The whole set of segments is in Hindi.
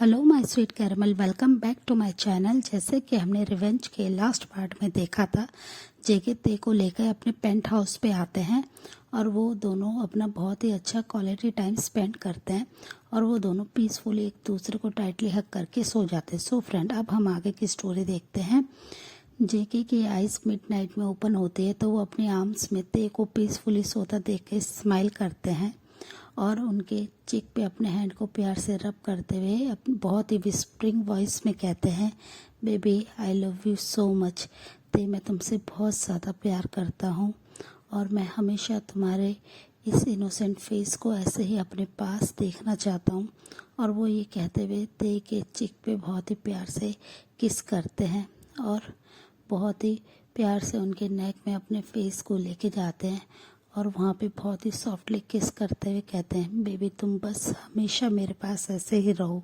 Hello my sweet caramel, welcome back to my channel. जैसे कि हमने रिवेंज के लास्ट पार्ट में देखा था, जेके ते को लेकर अपने पेंट हाउस पे आते हैं और वो दोनों अपना बहुत ही अच्छा क्वालिटी टाइम स्पेंड करते हैं और वो दोनों पीसफुली एक दूसरे को टाइटली हग करके सो जाते हैं। सो फ्रेंड, अब हम आगे की स्टोरी देखते हैं। जेके की आइज मिडनाइट में ओपन होती है तो वो अपनी आर्म्स में ते को पीसफुली सोता देख के स्माइल करते हैं और उनके चिक पे अपने हैंड को प्यार से रब करते हुए बहुत ही विस्परिंग वॉइस में कहते हैं, baby I love you so much. ते मैं तुमसे बहुत ज़्यादा प्यार करता हूँ और मैं हमेशा तुम्हारे इस इनोसेंट फेस को ऐसे ही अपने पास देखना चाहता हूँ। और वो ये कहते हुए ते के चिक पे बहुत ही प्यार से किस करते हैं और बहुत ही प्यार से उनके नेक में अपने फेस को लेके जाते हैं और वहाँ पे बहुत ही सॉफ्टली किस करते हुए कहते हैं, बेबी तुम बस हमेशा मेरे पास ऐसे ही रहो।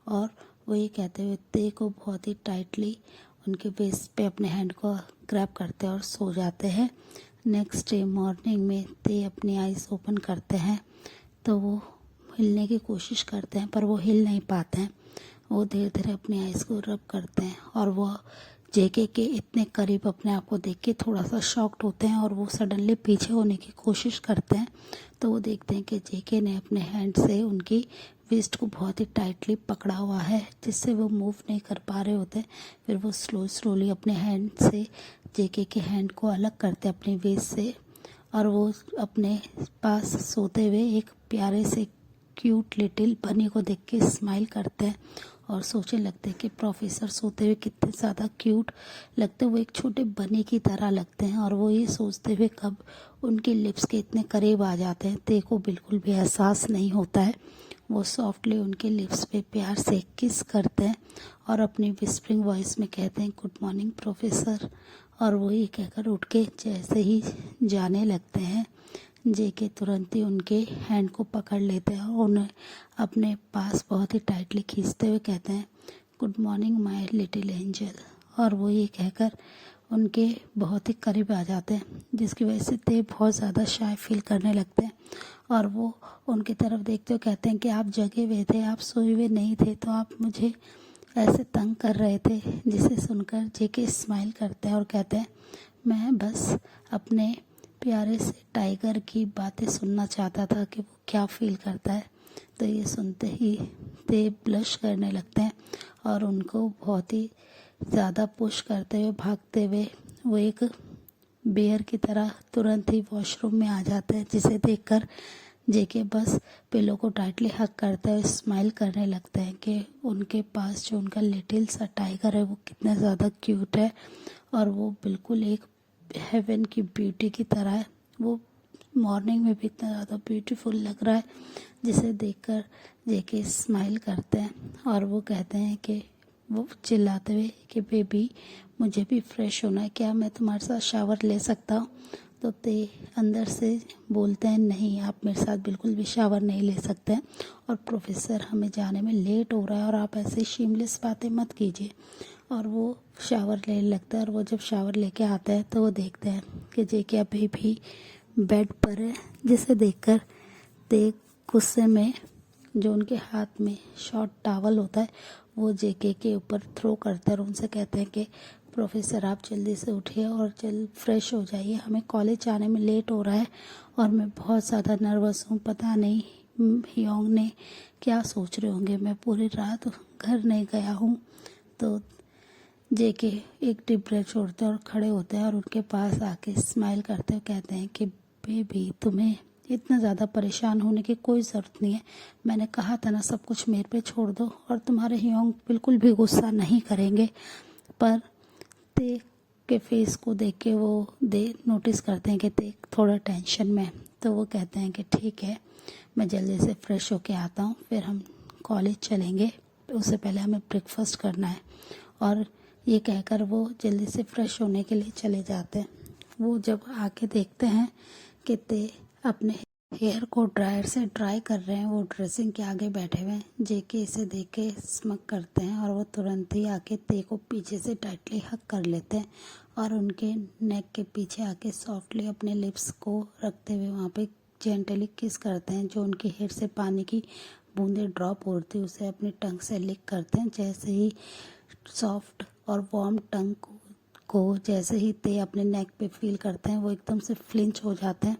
और वो ये कहते हुए ते को बहुत ही टाइटली उनके वेस्ट पे अपने हैंड को ग्रैब करते हैं और सो जाते हैं। नेक्स्ट डे मॉर्निंग में ते अपनी आइज़ ओपन करते हैं तो वो हिलने की कोशिश करते हैं पर वो हिल नहीं पाते हैं। वो धीरे धीरे अपनी आइज़ को रब करते हैं और वो जेके के इतने करीब अपने आप को देख के थोड़ा सा शॉक्ड होते हैं और वो सडनली पीछे होने की कोशिश करते हैं तो वो देखते हैं कि जेके ने अपने हैंड से उनकी वेस्ट को बहुत ही टाइटली पकड़ा हुआ है जिससे वो मूव नहीं कर पा रहे होते। फिर वो स्लोली अपने हैंड से जेके के हैंड को अलग करते हैं अपनी वेस्ट से और वो अपने पास सोते हुए एक प्यारे से क्यूट लिटिल बनी को देख के स्माइल करते हैं और सोचने लगते हैं कि प्रोफेसर सोते हुए कितने ज़्यादा क्यूट लगते हैं। वो एक छोटे बनी की तरह लगते हैं और वो ये सोचते हुए कब उनके लिप्स के इतने करीब आ जाते हैं ते को बिल्कुल भी एहसास नहीं होता है। वो सॉफ्टली उनके लिप्स पे प्यार से किस करते हैं और अपनी विस्परिंग वॉइस में कहते हैं, गुड मॉर्निंग प्रोफेसर। और वो ये कहकर उठ के जैसे ही जाने लगते हैं, जेके तुरंत ही उनके हैंड को पकड़ लेते हैं और उन्हें अपने पास बहुत ही टाइटली खींचते हुए कहते हैं, good morning my little angel. और वो ये कहकर उनके बहुत ही करीब आ जाते हैं जिसकी वजह से ते बहुत ज़्यादा शाय फील करने लगते हैं और वो उनकी तरफ देखते हुए कहते हैं कि आप जगे हुए थे, आप सोए हुए नहीं थे, तो आप मुझे ऐसे तंग कर रहे थे। जिसे सुनकर जेके स्माइल करते हैं और कहते हैं, मैं बस अपने प्यारे से टाइगर की बातें सुनना चाहता था कि वो क्या फील करता है। तो ये सुनते ही ते ब्लश करने लगते हैं और उनको बहुत ही ज़्यादा पुश करते हुए भागते हुए वो एक बेयर की तरह तुरंत ही वॉशरूम में आ जाते हैं, जिसे देखकर जेके बस पिलो को टाइटली हग करते हुए स्माइल करने लगते हैं कि उनके पास जो उनका लिटिल सा टाइगर है वो कितना ज़्यादा क्यूट है और वो बिल्कुल एक हेवन की ब्यूटी की तरह है। वो मॉर्निंग में भी इतना ज़्यादा ब्यूटीफुल लग रहा है जिसे देखकर जेके स्माइल करते हैं और वो कहते हैं कि वो चिल्लाते हुए कि बेबी मुझे भी फ्रेश होना है, क्या मैं तुम्हारे साथ शावर ले सकता हूँ। तो ते अंदर से बोलते हैं, नहीं आप मेरे साथ बिल्कुल भी शावर नहीं ले सकते हैं और प्रोफेसर हमें जाने में लेट हो रहा है और आप ऐसे शेमलेस बातें मत कीजिए। और वो शावर लेने लगता है और वो जब शावर लेके आता है तो वो देखते हैं कि जेके अभी भी बेड पर है, जिसे देखकर ते गुस्से में जो उनके हाथ में शॉर्ट टॉवल होता है वो जेके के ऊपर थ्रो करते हैं और उनसे कहते हैं कि प्रोफेसर आप जल्दी से उठिए और जल्द फ्रेश हो जाइए, हमें कॉलेज जाने में लेट हो रहा है और मैं बहुत ज़्यादा नर्वस हूँ। पता नहीं हियोंग ने क्या सोच रहे होंगे, मैं पूरी रात घर नहीं गया हूँ। तो जेके एक डीप ब्रेथ छोड़ते हैं और खड़े होते हैं और उनके पास आके स्माइल करते हुए कहते हैं कि बेबी तुम्हें इतना ज़्यादा परेशान होने की कोई ज़रूरत नहीं है, मैंने कहा था ना सब कुछ मेरे पे छोड़ दो और तुम्हारे हियोंग बिल्कुल भी गुस्सा नहीं करेंगे। पर ते के फेस को देख के वो नोटिस करते हैं कि ते थोड़ा टेंशन में है। तो वो कहते हैं कि ठीक है मैं जल्दी से फ्रेश होके आता हूँ, फिर हम कॉलेज चलेंगे, उससे पहले हमें ब्रेकफास्ट करना है। और ये कहकर वो जल्दी से फ्रेश होने के लिए चले जाते हैं। वो जब आके देखते हैं कि ते अपने हेयर को ड्रायर से ड्राई कर रहे हैं, वो ड्रेसिंग के आगे बैठे हुए हैं। जेके इसे देख के स्मक करते हैं और वो तुरंत ही आके ते को पीछे से टाइटली हक कर लेते हैं और उनके नेक के पीछे आके सॉफ्टली अपने लिप्स को रखते हुए वहाँ पे जेंटली किस करते हैं, जो उनके हेयर से पानी की बूंदें ड्रॉप होती उसे अपनी टंग से लिक करते हैं। जैसे ही सॉफ्ट और वार्म टंग को जैसे ही ते अपने नेक पे फील करते हैं वो एकदम से फ्लिंच हो जाते हैं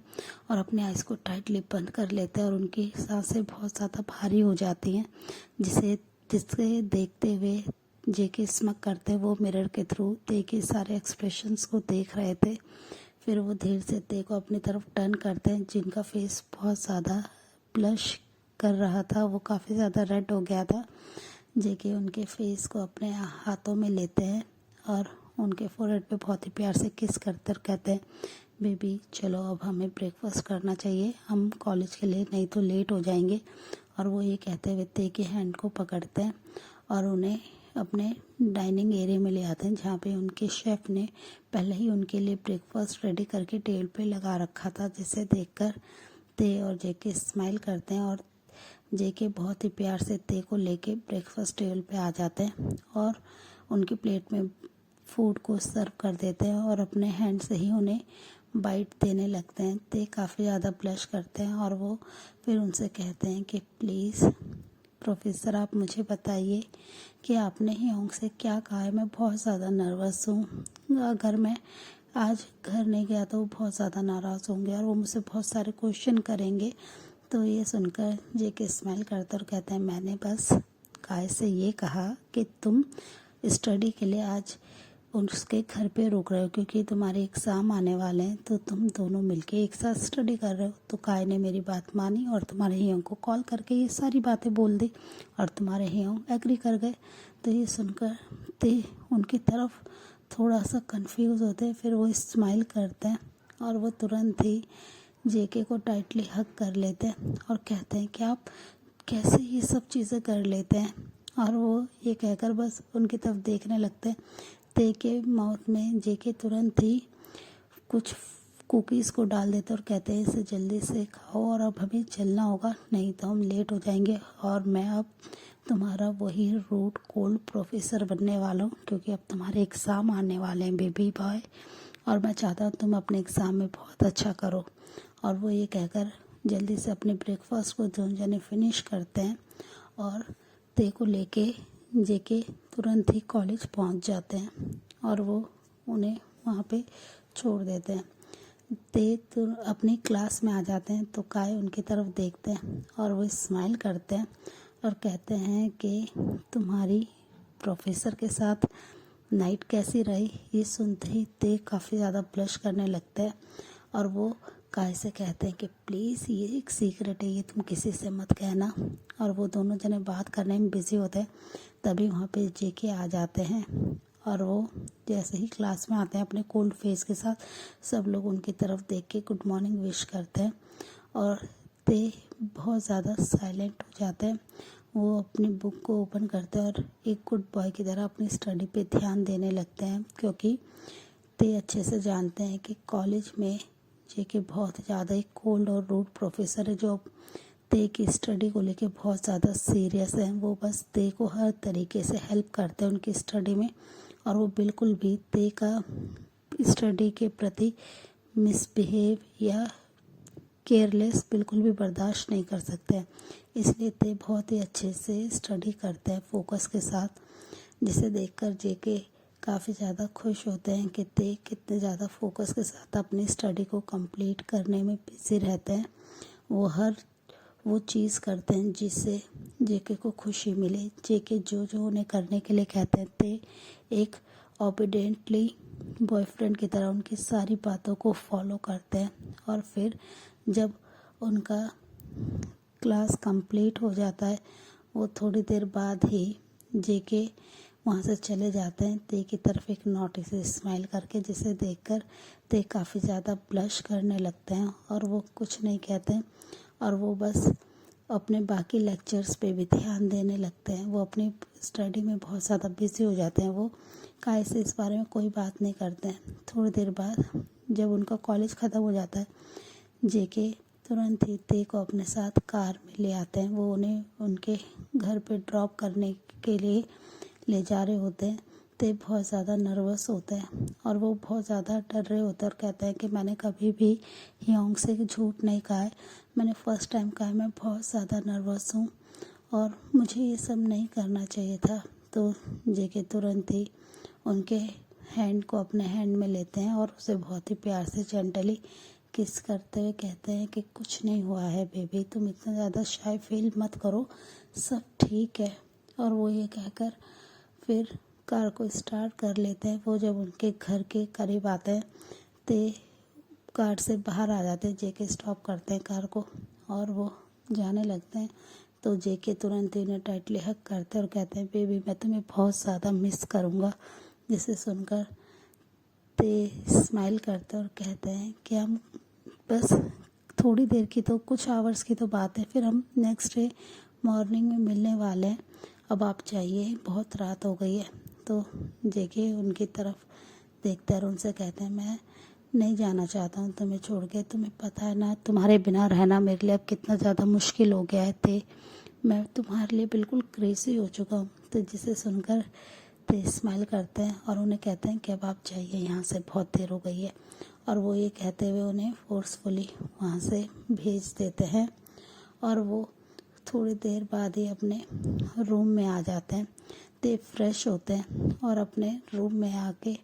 और अपने आइज़ को टाइटली बंद कर लेते हैं और उनकी सांसें बहुत ज़्यादा भारी हो जाती हैं, जिसे देखते हुए जेके स्मक करते वो मिरर के थ्रू ते के सारे एक्सप्रेशंस को देख रहे थे। फिर वो धीरे से ते को अपनी तरफ टर्न करते हैं, जिनका फेस बहुत ज़्यादा ब्लश कर रहा था, वो काफ़ी ज़्यादा रेड हो गया था। जेके उनके फेस को अपने हाथों में लेते हैं और उनके फोरहेड पे बहुत ही प्यार से किस करते और कहते हैं, बेबी चलो अब हमें ब्रेकफास्ट करना चाहिए, हम कॉलेज के लिए नहीं तो लेट हो जाएंगे। और वो ये कहते हुए ते के हैंड को पकड़ते हैं और उन्हें अपने डाइनिंग एरिया में ले आते हैं, जहाँ पे उनके शेफ़ ने पहले ही उनके लिए ब्रेकफास्ट रेडी करके टेबल पे लगा रखा था, जिसे देखकर ते और जेके स्माइल करते हैं और जेके बहुत ही प्यार से ते को लेके ब्रेकफास्ट टेबल पे आ जाते हैं और उनकी प्लेट में फूड को सर्व कर देते हैं और अपने हैंड से ही उन्हें बाइट देने लगते हैं। ते काफ़ी ज़्यादा ब्लश करते हैं और वो फिर उनसे कहते हैं कि प्लीज़ प्रोफेसर आप मुझे बताइए कि आपने ह्योंग से क्या कहा है, मैं बहुत ज़्यादा नर्वस हूँ। अगर मैं आज घर नहीं गया तो वो बहुत ज़्यादा नाराज़ होंगे और वो मुझसे बहुत सारे क्वेश्चन करेंगे। तो ये सुनकर जेके स्माइल करता और कहते हैं, मैंने बस काय से ये कहा कि तुम स्टडी के लिए आज उसके घर पे रुक रहे हो क्योंकि तुम्हारे एग्ज़ाम आने वाले हैं, तो तुम दोनों मिलके एक साथ स्टडी कर रहे हो। तो काय ने मेरी बात मानी और तुम्हारे ह्योंग को कॉल करके ये सारी बातें बोल दी और तुम्हारे ह्योंग एग्री कर गए। तो ये सुनकर ते उनकी तरफ थोड़ा सा कंफ्यूज होते हैं, फिर वो स्माइल करते हैं और वो तुरंत ही जेके को टाइटली हग कर लेते हैं और कहते हैं कि आप कैसे ये सब चीज़ें कर लेते हैं। और वो ये कहकर बस उनकी तरफ देखने लगते हैं। ते के माउथ में जेके तुरंत ही कुछ कुकीज़ को डाल देते और कहते हैं, इसे जल्दी से खाओ और अब हमें चलना होगा, नहीं तो हम लेट हो जाएंगे और मैं अब तुम्हारा वही रूट कोल्ड प्रोफेसर बनने वाला हूँ क्योंकि अब तुम्हारे एग्ज़ाम आने वाले हैं बेबी बॉय, और मैं चाहता हूँ तुम अपने एग्ज़ाम में बहुत अच्छा करो। और वो ये कहकर जल्दी से अपने ब्रेकफास्ट को दोनों जने फिनिश करते हैं और ते को लेके जेके तुरंत ही कॉलेज पहुंच जाते हैं और वो उन्हें वहाँ पे छोड़ देते हैं। ते तो अपनी क्लास में आ जाते हैं तो काय उनकी तरफ देखते हैं और वो स्माइल करते हैं और कहते हैं कि तुम्हारी प्रोफेसर के साथ नाइट कैसी रही। ये सुनते ही ते काफ़ी ज़्यादा ब्लश करने लगते हैं और वो काय से कहते हैं कि प्लीज़ ये एक सीक्रेट है, ये तुम किसी से मत कहना। और वो दोनों जने बात करने में बिज़ी होते हैं, तभी वहाँ पे जेके आ जाते हैं और वो जैसे ही क्लास में आते हैं अपने कोल्ड फेस के साथ सब लोग उनकी तरफ देख के गुड मॉर्निंग विश करते हैं और ते बहुत ज़्यादा साइलेंट हो जाते हैं। वो अपनी बुक को ओपन करते हैं और एक गुड बॉय की तरह अपनी स्टडी पे ध्यान देने लगते हैं, क्योंकि ते अच्छे से जानते हैं कि कॉलेज में जेके बहुत ज़्यादा एक कोल्ड और रूड प्रोफेसर है जो ते की स्टडी को लेके बहुत ज़्यादा सीरियस है। वो बस ते को हर तरीके से हेल्प करते हैं उनकी स्टडी में और वो बिल्कुल भी ते का स्टडी के प्रति मिसबिहेव या केयरलेस बिल्कुल भी बर्दाश्त नहीं कर सकते हैं। इसलिए ते बहुत ही अच्छे से स्टडी करते हैं फोकस के साथ, जिसे देखकर जेके काफ़ी ज़्यादा खुश होते हैं कि ते कितने ज़्यादा फोकस के साथ अपनी स्टडी को कंप्लीट करने में बिजी रहते हैं। वो चीज़ करते हैं जिससे जेके को खुशी मिले। जेके जो जो उन्हें करने के लिए कहते हैं ते एक ओबीडेंटली बॉयफ्रेंड की तरह उनकी सारी बातों को फॉलो करते हैं और फिर जब उनका क्लास कंप्लीट हो जाता है वो थोड़ी देर बाद ही जेके वहाँ से चले जाते हैं ते की तरफ एक नोटिस से स्माइल करके, जिसे देखकर ते काफ़ी ज़्यादा ब्लश करने लगते हैं और वो कुछ नहीं कहते हैं और वो बस अपने बाकी लेक्चर्स पे भी ध्यान देने लगते हैं। वो अपनी स्टडी में बहुत ज़्यादा बिजी हो जाते हैं। वो काय से इस बारे में कोई बात नहीं करते हैं। थोड़ी देर बाद जब उनका कॉलेज ख़त्म हो जाता है जेके तुरंत ही ते को अपने साथ कार में ले आते हैं। वो उन्हें उनके घर पे ड्रॉप करने के लिए ले जा रहे होते हैं। ते बहुत ज़्यादा नर्वस होते हैं और वो बहुत ज़्यादा डर रहे होते हैं और कहते हैं कि मैंने कभी भी ह्योंग से झूठ नहीं कहा है, मैंने फ़र्स्ट टाइम कहा है, मैं बहुत ज़्यादा नर्वस हूँ। और मुझे ये सब नहीं करना चाहिए था। तो जेके तुरंत ही उनके हैंड को अपने हैंड में लेते हैं और उसे बहुत ही प्यार से जेंटली किस करते हुए कहते हैं कि कुछ नहीं हुआ है बेबी, तुम इतना ज़्यादा शाय फील मत करो, सब ठीक है। और वो ये कहकर फिर कार को स्टार्ट कर लेते हैं। वो जब उनके घर के करीब आते हैं तो कार से बाहर आ जाते हैं। जेके स्टॉप करते हैं कार को और वो जाने लगते हैं। तो जेके तुरंत ही उन्हें टाइटली हग करते हैं और कहते हैं बेबी मैं तुम्हें बहुत ज़्यादा मिस करूँगा। जिसे सुनकर ते स्माइल करते हैं और कहते हैं कि हम बस थोड़ी देर की तो कुछ आवर्स की तो बात है, फिर हम नेक्स्ट डे मॉर्निंग में मिलने वाले हैं, अब आप जाइए, बहुत रात हो गई है। तो जेके उनकी तरफ देखते हैं और उनसे कहते हैं मैं नहीं जाना चाहता हूँ तुम्हें छोड़ के, तुम्हें पता है ना तुम्हारे बिना रहना मेरे लिए अब कितना ज़्यादा मुश्किल हो गया है। ते मैं तुम्हारे लिए बिल्कुल क्रेज़ी हो चुका हूँ। तो जिसे सुनकर ते स्माइल करते हैं और उन्हें कहते हैं कि अब आप जाइए यहाँ से, बहुत देर हो गई है। और वो ये कहते हुए उन्हें फोर्सफुली वहाँ से भेज देते हैं और वो थोड़ी देर बाद ही अपने रूम में आ जाते हैं। ते फ्रेश होते हैं और अपने रूम में आके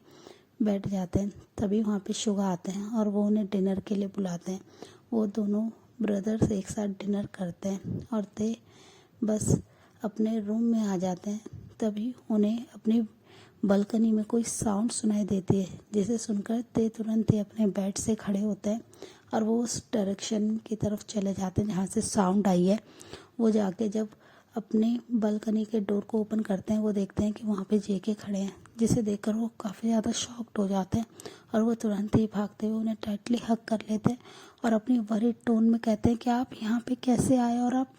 बैठ जाते हैं। तभी वहाँ पे शुगा आते हैं और वो उन्हें डिनर के लिए बुलाते हैं। वो दोनों ब्रदर्स एक साथ डिनर करते हैं और ते बस अपने रूम में आ जाते हैं। तभी उन्हें अपनी बालकनी में कोई साउंड सुनाई देती है, जिसे सुनकर ते तुरंत ही अपने बेड से खड़े होते हैं और वो उस डायरेक्शन की तरफ चले जाते हैं जहाँ से साउंड आई है। वो जाके जब अपने बालकनी के डोर को ओपन करते हैं वो देखते हैं कि वहाँ पे जेके खड़े हैं, जिसे देखकर वो काफ़ी ज़्यादा शॉक्ड हो जाते हैं और वो तुरंत ही भागते हुए उन्हें टाइटली हग कर लेते हैं और अपनी वरीड टोन में कहते हैं कि आप यहाँ पे कैसे आए और आप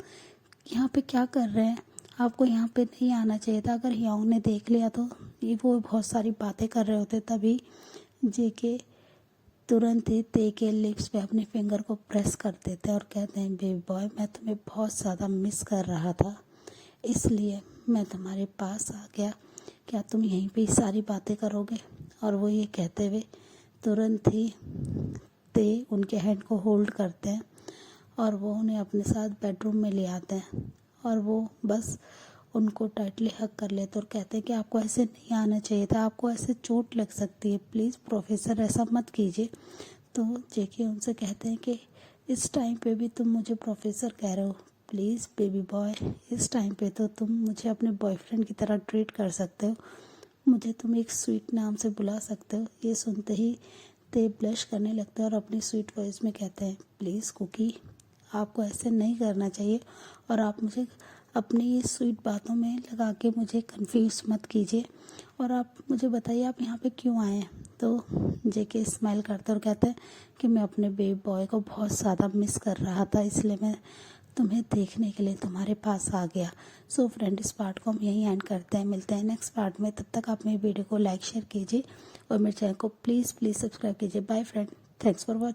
यहाँ पे क्या कर रहे हैं, आपको यहाँ पे नहीं आना चाहिए था। अगर हियोंग ने देख लिया तो ये वो बहुत सारी बातें कर रहे होते। तभी जेके तुरंत ही ते के लिप्स पे अपने फिंगर को प्रेस कर देते हैं और कहते हैं बेबी बॉय मैं तुम्हें बहुत ज़्यादा मिस कर रहा था, इसलिए मैं तुम्हारे पास आ गया, क्या तुम यहीं पे सारी बातें करोगे। और वो ये कहते हुए तुरंत ही ते उनके हैंड को होल्ड करते हैं और वो उन्हें अपने साथ बेडरूम में ले आते हैं और वो बस उनको टाइटली हग कर लेते और कहते हैं कि आपको ऐसे नहीं आना चाहिए था, आपको ऐसे चोट लग सकती है, प्लीज़ प्रोफेसर ऐसा मत कीजिए। तो जेके उनसे कहते हैं कि इस टाइम पे भी तुम मुझे प्रोफेसर कह रहे हो, प्लीज़ बेबी बॉय इस टाइम पे तो तुम मुझे अपने बॉयफ्रेंड की तरह ट्रीट कर सकते हो, मुझे तुम एक स्वीट नाम से बुला सकते हो। ये सुनते ही ते ब्लश करने लगते हैं और अपनी स्वीट वॉइस में कहते हैं प्लीज़ कुकी आपको ऐसे नहीं करना चाहिए और आप मुझे अपनी ये स्वीट बातों में लगा के मुझे कंफ्यूज मत कीजिए और आप मुझे बताइए आप यहाँ पे क्यों आए हैं। तो जेके स्माइल करते और कहते हैं कि मैं अपने बेबी बॉय को बहुत ज़्यादा मिस कर रहा था, इसलिए मैं तुम्हें देखने के लिए तुम्हारे पास आ गया। सो फ्रेंड इस पार्ट को हम यहीं एंड करते हैं, मिलते हैं नेक्स्ट पार्ट में। तब तक आप मेरी वीडियो को लाइक शेयर कीजिए और मेरे चैनल को प्लीज़ सब्सक्राइब कीजिए। Bye friend, thanks for watching.